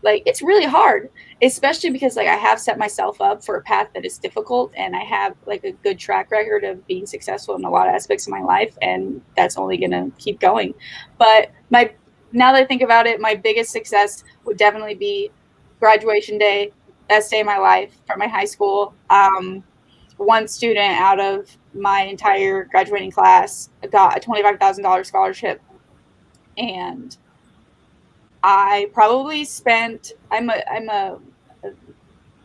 like, it's really hard, especially because like I have set myself up for a path that is difficult, and I have like a good track record of being successful in a lot of aspects of my life, and that's only going to keep going. But now that I think about it, my biggest success would definitely be graduation day, best day of my life from my high school. One student out of my entire graduating class got a $25,000 scholarship, and I probably spent,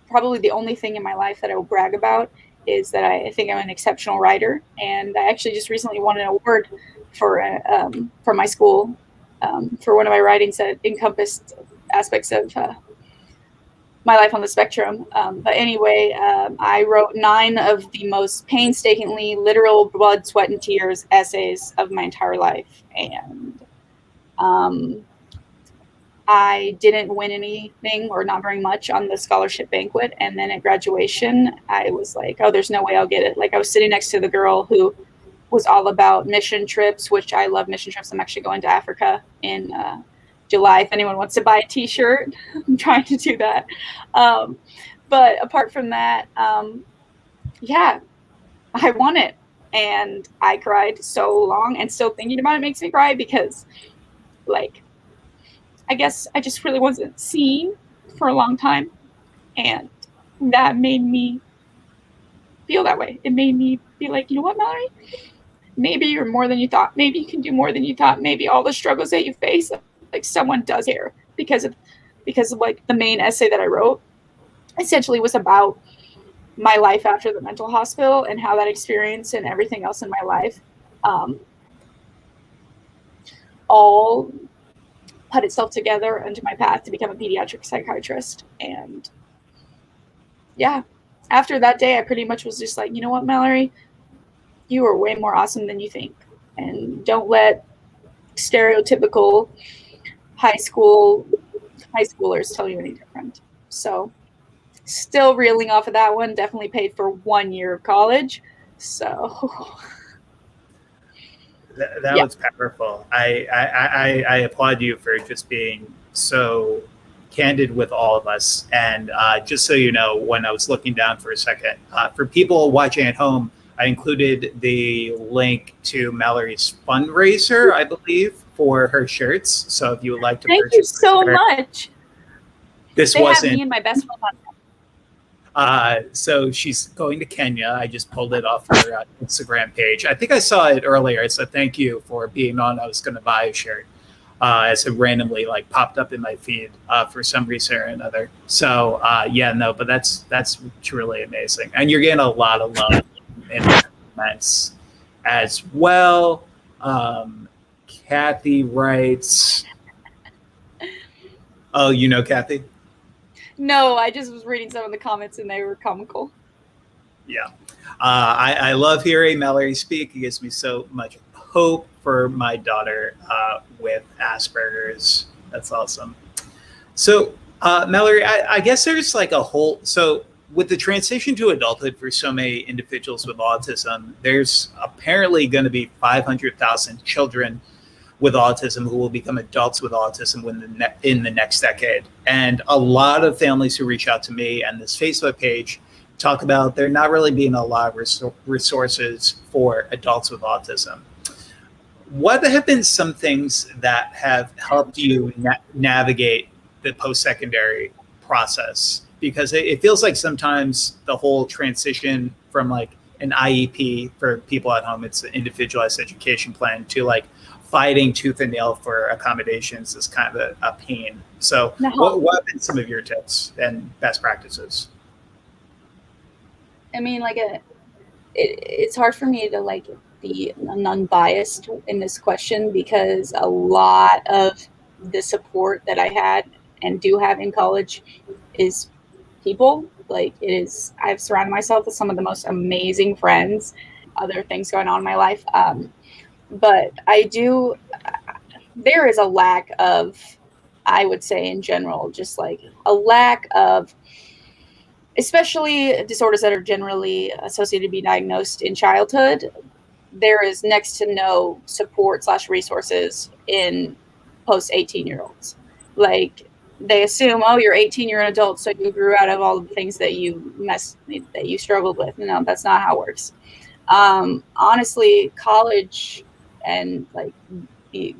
probably the only thing in my life that I will brag about is that I think I'm an exceptional writer. And I actually just recently won an award for my school for one of my writings that encompassed aspects of my life on the spectrum. But anyway, I wrote 9 of the most painstakingly literal blood, sweat, and tears essays of my entire life. And I didn't win anything, or not very much, on the scholarship banquet. And then at graduation, I was like, oh, there's no way I'll get it. Like, I was sitting next to the girl who was all about mission trips, which I love mission trips. I'm actually going to Africa in July. If anyone wants to buy a t-shirt, I'm trying to do that. But apart from that, yeah, I won it. And I cried so long, and still thinking about it makes me cry because, like, I guess I just really wasn't seen for a long time. And that made me feel that way. It made me be like, you know what, Mallory? Maybe you're more than you thought. Maybe you can do more than you thought. Maybe all the struggles that you face, like someone does care, because of like the main essay that I wrote essentially was about my life after the mental hospital and how that experience and everything else in my life all put itself together into my path to become a pediatric psychiatrist. And yeah, after that day, I pretty much was just like, you know what, Mallory, you are way more awesome than you think. And don't let stereotypical high schoolers tell you any different. So still reeling off of that one. Definitely paid for 1 year of college. So that was powerful. I applaud you for just being so candid with all of us. And just so you know, when I was looking down for a second, for people watching at home, I included the link to Mallory's fundraiser, I believe, for her shirts. So if you would like to thank you so much. This they wasn't have me and my best friend on. So she's going to Kenya. I just pulled it off her Instagram page. I think I saw it earlier. I said thank you for being on. I was going to buy a shirt. As it randomly like popped up in my feed for some reason or another. So but that's truly amazing, and you're getting a lot of love in the comments as well. Kathy writes, "Oh, you know Kathy." No, I just was reading some of the comments and they were comical. Yeah. I love hearing Mallory speak. It gives me so much hope for my daughter with Asperger's. That's awesome. So, Mallory, I guess there's like a whole, so with the transition to adulthood for so many individuals with autism, there's apparently going to be 500,000 children with autism who will become adults with autism in the next decade. And a lot of families who reach out to me and this Facebook page talk about there not really being a lot of resources for adults with autism. What have been some things that have helped you navigate the post-secondary process? Because it feels like sometimes the whole transition from like an IEP for people at home, it's an individualized education plan, to like fighting tooth and nail for accommodations is kind of a pain. So what have been some of your tips and best practices? I mean, like it's hard for me to like be unbiased in this question, because a lot of the support that I had and do have in college is people. Like I've surrounded myself with some of the most amazing friends, other things going on in my life. But there is a lack of, I would say in general, just like a lack of, especially disorders that are generally associated to be diagnosed in childhood. There is next to no support / resources in post 18-year-olds. Like they assume, oh, you're 18, you're an adult, so you grew out of all the things that you struggled with. No, that's not how it works. Honestly, college and like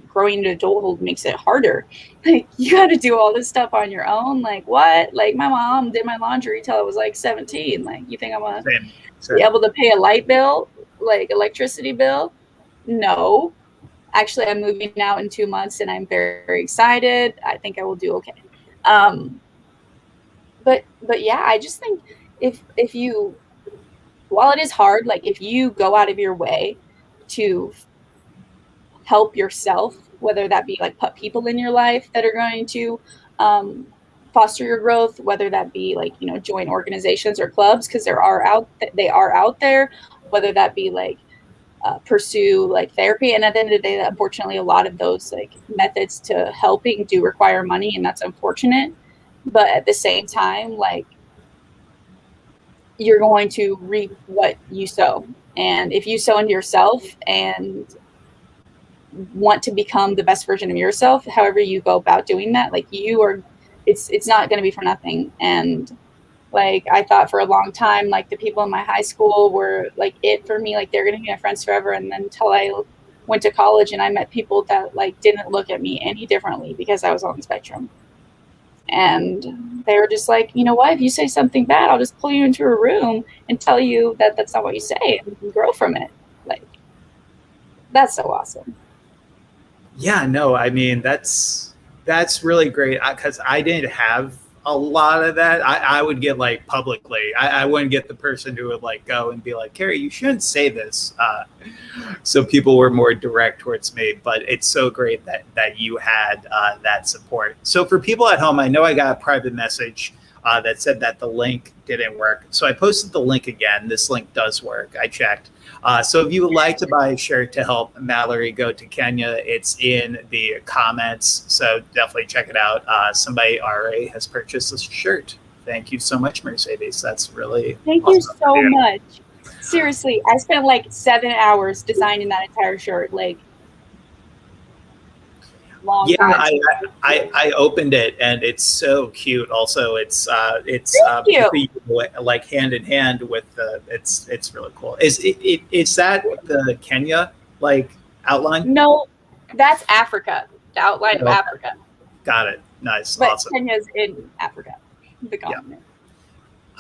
growing into adulthood makes it harder. Like you got to do all this stuff on your own. Like what? Like my mom did my laundry till I was like 17. Like you think I'm gonna be able to pay a light bill, like electricity bill? No. Actually, I'm moving out in 2 months and I'm very, very excited. I think I will do okay. But yeah, I just think if you, while it is hard, like if you go out of your way to help yourself, whether that be like put people in your life that are going to foster your growth, whether that be like, join organizations or clubs, because they are out there, whether that be like pursue like therapy. And at the end of the day, unfortunately, a lot of those like methods to helping do require money, and that's unfortunate. But at the same time, like you're going to reap what you sow. And if you sow into yourself and want to become the best version of yourself, however you go about doing that, like it's not going to be for nothing. And Like, I thought for a long time, like, the people in my high school were like it for me, like they're gonna be my friends forever. And then until I went to college and I met people that like didn't look at me any differently because I was on the spectrum. And they were just like, you know what, if you say something bad, I'll just pull you into a room and tell you that that's not what you say, and you can grow from it. Like, that's so awesome. Yeah, no, I mean that's really great because I didn't have a lot of that. I would get like publicly. I wouldn't get the person who would like go and be like, Carrie, you shouldn't say this. So people were more direct towards me, but it's so great that you had that support. So for people at home, I know I got a private message that said that the link didn't work. So I posted the link again. This link does work. I checked. So if you would like to buy a shirt to help Mallory go to Kenya, it's in the comments. So definitely check it out. Somebody already has purchased this shirt. Thank you so much, Mercedes. That's really Thank you so much. Seriously, I spent like 7 hours designing that entire shirt. Like, long time. I opened it and it's so cute. Also, it's like hand in hand with the. It's really cool. Is that the Kenya like outline? No, that's Africa. The outline of Africa. Got it. Nice. But awesome. Kenya's in Africa, the continent. Yeah.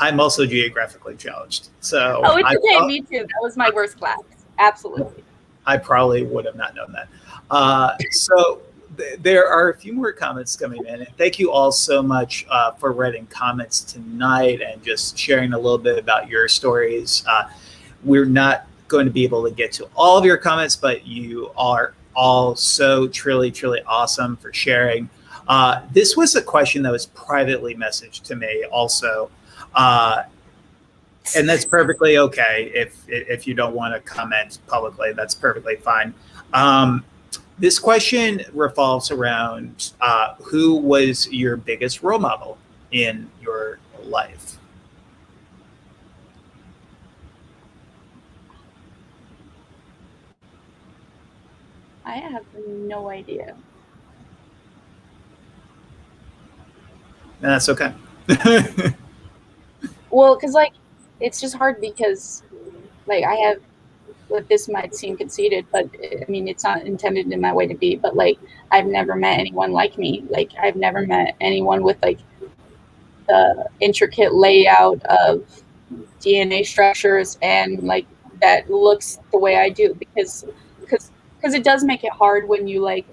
I'm also geographically challenged, so. Oh, it's okay. Me too. That was my worst class. Absolutely. I probably would have not known that. So there are a few more comments coming in, and thank you all so much for writing comments tonight and just sharing a little bit about your stories. We're not going to be able to get to all of your comments, but you are all so truly awesome for sharing. This was a question that was privately messaged to me also. And that's perfectly okay if you don't want to comment publicly. That's perfectly fine. This question revolves around who was your biggest role model in your life? I have no idea. And that's okay. Well, because like it's just hard because like I have, like, this might seem conceited, but I mean it's not intended in that way to be, but like I've never met anyone like me. Like I've never met anyone with like the intricate layout of DNA structures and like that looks the way I do, because it does make it hard when you like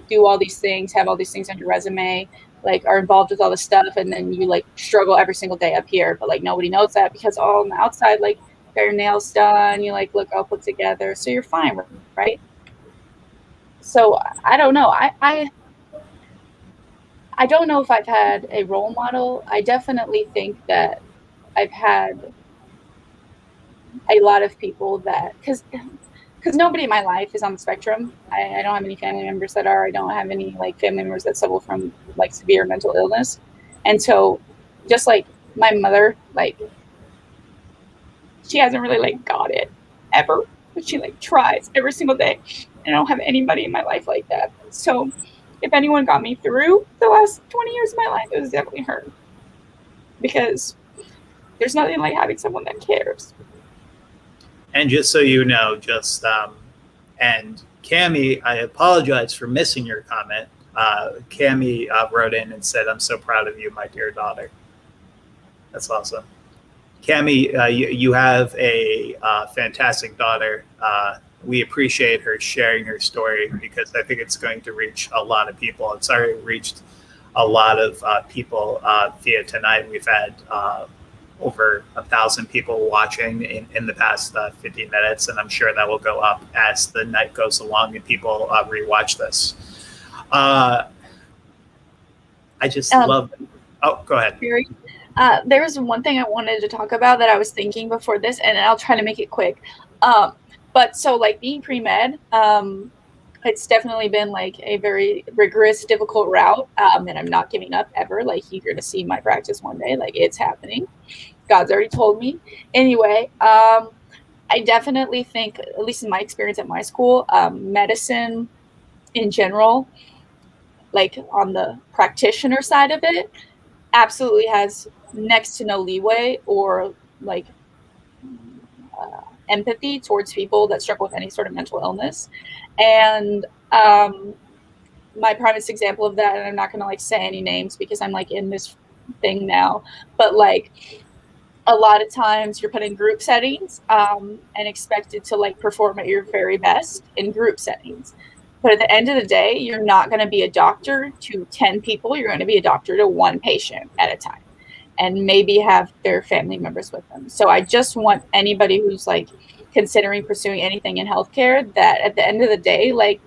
do all these things, have all these things on your resume, like are involved with all this stuff, and then you like struggle every single day up here, but like nobody knows that because all on the outside, like got your nails done, you like look all put together, so you're fine, right? So I don't know. I don't know if I've had a role model. I definitely think that I've had a lot of people that, because nobody in my life is on the spectrum. I don't have any family members that are. I don't have any like family members that suffer from like severe mental illness. And so just like my mother, like she hasn't really like got it ever, but she like tries every single day. And I don't have anybody in my life like that. So if anyone got me through the last 20 years of my life, it was definitely her. Because there's nothing like having someone that cares. And just so you know, and Cammie, I apologize for missing your comment. Cammie wrote in and said, "I'm so proud of you, my dear daughter." That's awesome. Cammie, you have a fantastic daughter. We appreciate her sharing her story because I think it's going to reach a lot of people. It's already reached a lot of people via tonight. We've had over 1,000 people watching in the past 15 minutes, and I'm sure that will go up as the night goes along and people rewatch this. I just love it. Oh, go ahead. There was one thing I wanted to talk about that I was thinking before this, and I'll try to make it quick. But so like being pre-med, it's definitely been like a very rigorous, difficult route. And I'm not giving up ever. Like you're going to see my practice one day. Like it's happening. God's already told me. Anyway, I definitely think, at least in my experience at my school, medicine in general, like on the practitioner side of it, absolutely has next to no leeway or like empathy towards people that struggle with any sort of mental illness. And my primest example of that, and I'm not going to like say any names because I'm like in this thing now, but like a lot of times you're put in group settings and expected to like perform at your very best in group settings. But at the end of the day, you're not going to be a doctor to 10 people. You're going to be a doctor to one patient at a time and maybe have their family members with them. So I just want anybody who's like considering pursuing anything in healthcare that at the end of the day, like,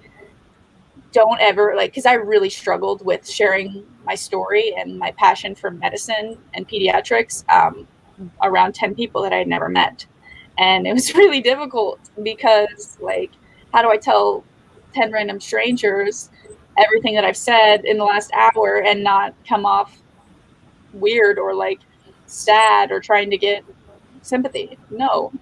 don't ever like, because I really struggled with sharing my story and my passion for medicine and pediatrics around 10 people that I had never met. And it was really difficult because like, how do I tell 10 random strangers everything that I've said in the last hour and not come off weird or like sad or trying to get sympathy? No.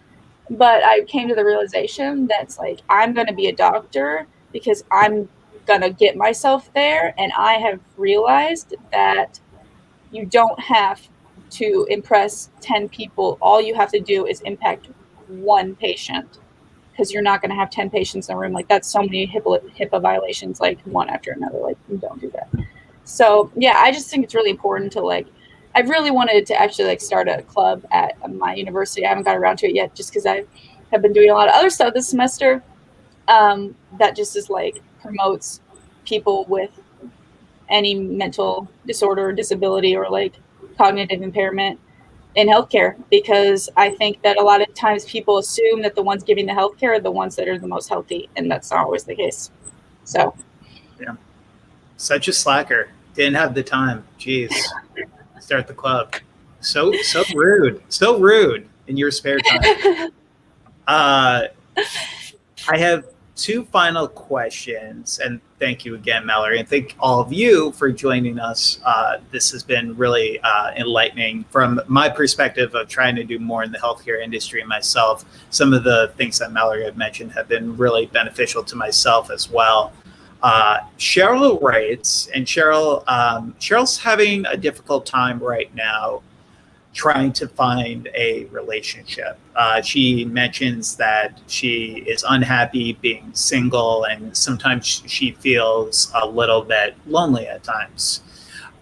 But I came to the realization that's like, I'm going to be a doctor because I'm going to get myself there. And I have realized that you don't have to impress 10 people. All you have to do is impact one patient, because you're not going to have 10 patients in a room. Like, that's so many HIPAA violations, like one after another. Like, you don't do that. So yeah, I just think it's really important to like, I really wanted to actually like start a club at my university. I haven't got around to it yet just because I have been doing a lot of other stuff this semester that just is like promotes people with any mental disorder or disability or like cognitive impairment in healthcare, because I think that a lot of times people assume that the ones giving the healthcare are the ones that are the most healthy, and that's not always the case. So yeah, such a slacker. Didn't have the time. Jeez. Start the club. So rude in your spare time. I have two final questions, and thank you again, Mallory, and thank all of you for joining us. This has been really enlightening from my perspective of trying to do more in the healthcare industry myself. Some of the things that Mallory had mentioned have been really beneficial to myself as well. Cheryl writes, and Cheryl's having a difficult time right now trying to find a relationship. She mentions that she is unhappy being single, and sometimes she feels a little bit lonely at times.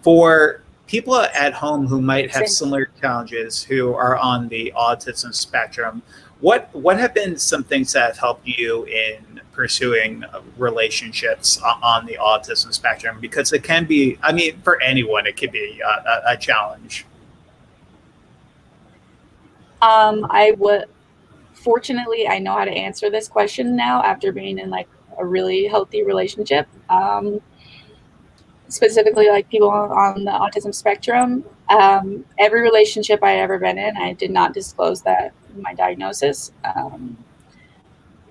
For people at home who might have similar challenges, who are on the autism spectrum, what have been some things that have helped you in pursuing relationships on the autism spectrum? Because it can be, I mean, for anyone, it could be a challenge. Fortunately, I know how to answer this question now after being in like a really healthy relationship. Specifically like people on the autism spectrum. Every relationship I ever been in, I did not disclose that my diagnosis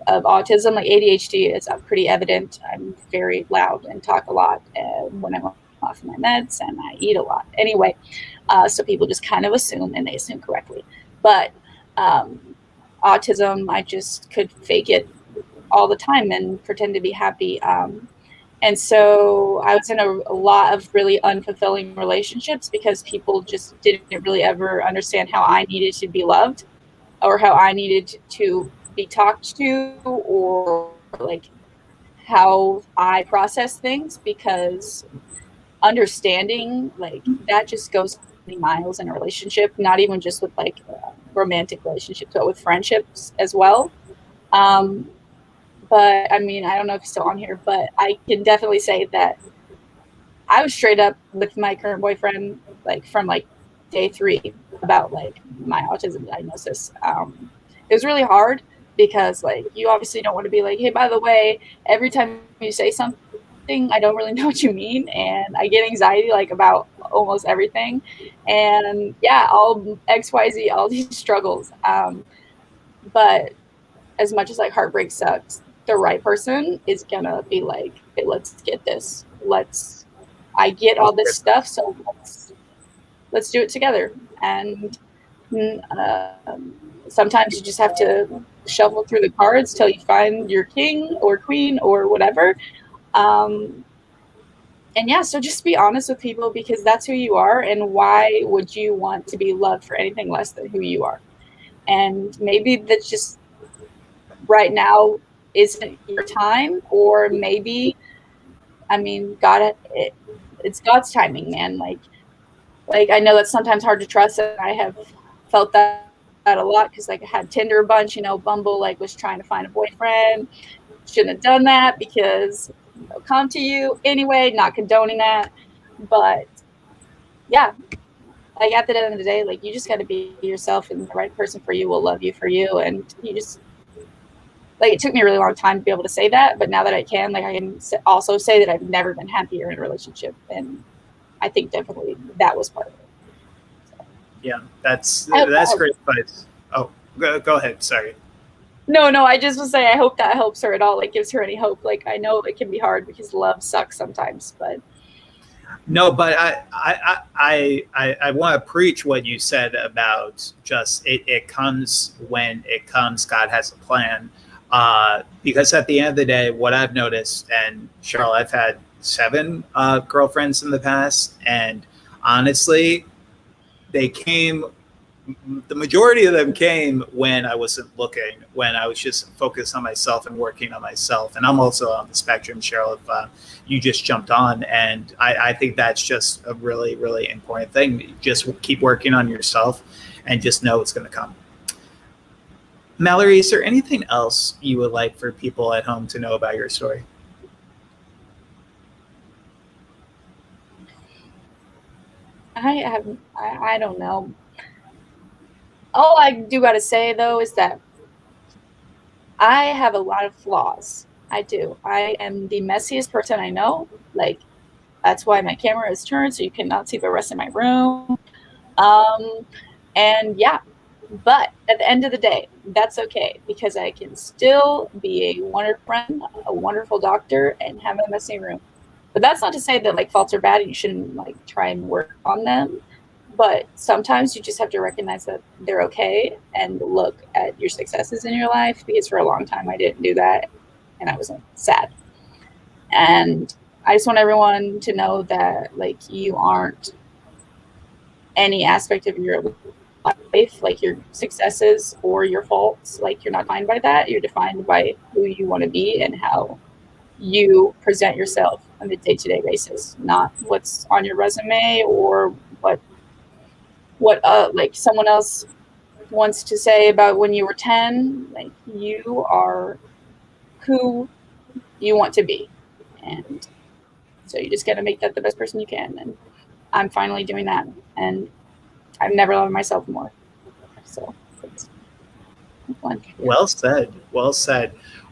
of autism. Like ADHD is pretty evident. I'm very loud and talk a lot when I'm off my meds, and I eat a lot. Anyway, so people just kind of assume, and they assume correctly. But autism, I just could fake it all the time and pretend to be happy. And so I was in a lot of really unfulfilling relationships because people just didn't really ever understand how I needed to be loved or how I needed to be talked to, or like how I process things, because understanding like that just goes many miles in a relationship, not even just with like romantic relationships, but with friendships as well. But I mean, I don't know if he's still on here, but I can definitely say that I was straight up with my current boyfriend, like from like day 3 about like my autism diagnosis. It was really hard because like you obviously don't want to be like, hey, by the way, every time you say something, I don't really know what you mean, and I get anxiety like about almost everything. And yeah, all XYZ, all these struggles. But as much as like heartbreak sucks, the right person is gonna be like, hey, let's get this. I get all this stuff, so let's do it together. And sometimes you just have to shuffle through the cards till you find your king or queen or whatever. And yeah, so just be honest with people, because that's who you are, and why would you want to be loved for anything less than who you are? And maybe that's just right now isn't your time, or maybe, I mean, it's God's timing, man. Like I know that's sometimes hard to trust, and I have felt that a lot, because like I had Tinder a bunch, Bumble like was trying to find a boyfriend. Shouldn't have done that, because they'll come to you anyway. Not condoning that, but yeah, like at the end of the day, like you just got to be yourself, and the right person for you will love you for you. And you just, like, it took me a really long time to be able to say that, but now that I can, like, I can also say that I've never been happier in a relationship, and I think definitely that was part of it. Yeah, that's great advice. Oh, go ahead. Sorry. No, I just was saying, I hope that helps her at all, like gives her any hope. Like, I know it can be hard because love sucks sometimes, but no, but I want to preach what you said about just it comes when it comes. God has a plan, because at the end of the day, what I've noticed, and Cheryl, I've had 7 girlfriends in the past, and honestly, the majority of them came when I wasn't looking, when I was just focused on myself and working on myself. And I'm also on the spectrum, Cheryl, if you just jumped on. And I think that's just a really, really important thing. Just keep working on yourself and just know it's going to come. Mallory, is there anything else you would like for people at home to know about your story? I don't know. All I do got to say, though, is that I have a lot of flaws. I do. I am the messiest person I know. Like, that's why my camera is turned, so you cannot see the rest of my room. And yeah, but at the end of the day, that's okay, because I can still be a wonderful friend, a wonderful doctor, and have a messy room. But that's not to say that like faults are bad and you shouldn't like try and work on them. But sometimes you just have to recognize that they're okay and look at your successes in your life, because for a long time I didn't do that, and I was sad. And I just want everyone to know that like you aren't any aspect of your life, like your successes or your faults, like you're not defined by that. You're defined by who you want to be and how you present yourself on a day-to-day basis, not what's on your resume or what like someone else wants to say about when you were 10. Like, you are who you want to be, and so you just got to make that the best person you can. And I'm finally doing that, and I've never loved myself more. So it's fun. Well said.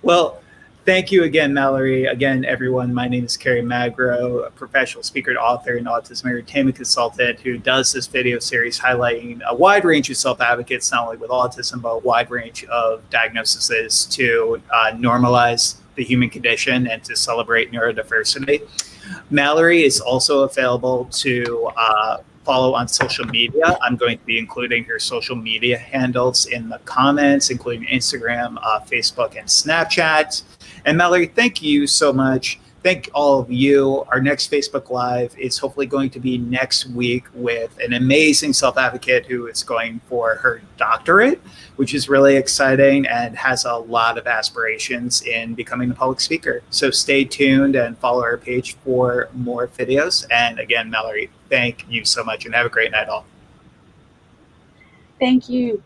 Well, thank you again, Mallory. Again, everyone, my name is Carrie Magro, a professional speaker and author and autism entertainment consultant who does this video series highlighting a wide range of self-advocates, not only with autism, but a wide range of diagnoses to normalize the human condition and to celebrate neurodiversity. Mallory is also available to follow on social media. I'm going to be including her social media handles in the comments, including Instagram, Facebook, and Snapchat. And Mallory, thank you so much. Thank all of you. Our next Facebook Live is hopefully going to be next week with an amazing self-advocate who is going for her doctorate, which is really exciting and has a lot of aspirations in becoming a public speaker. So stay tuned and follow our page for more videos. And again, Mallory, thank you so much and have a great night all. Thank you.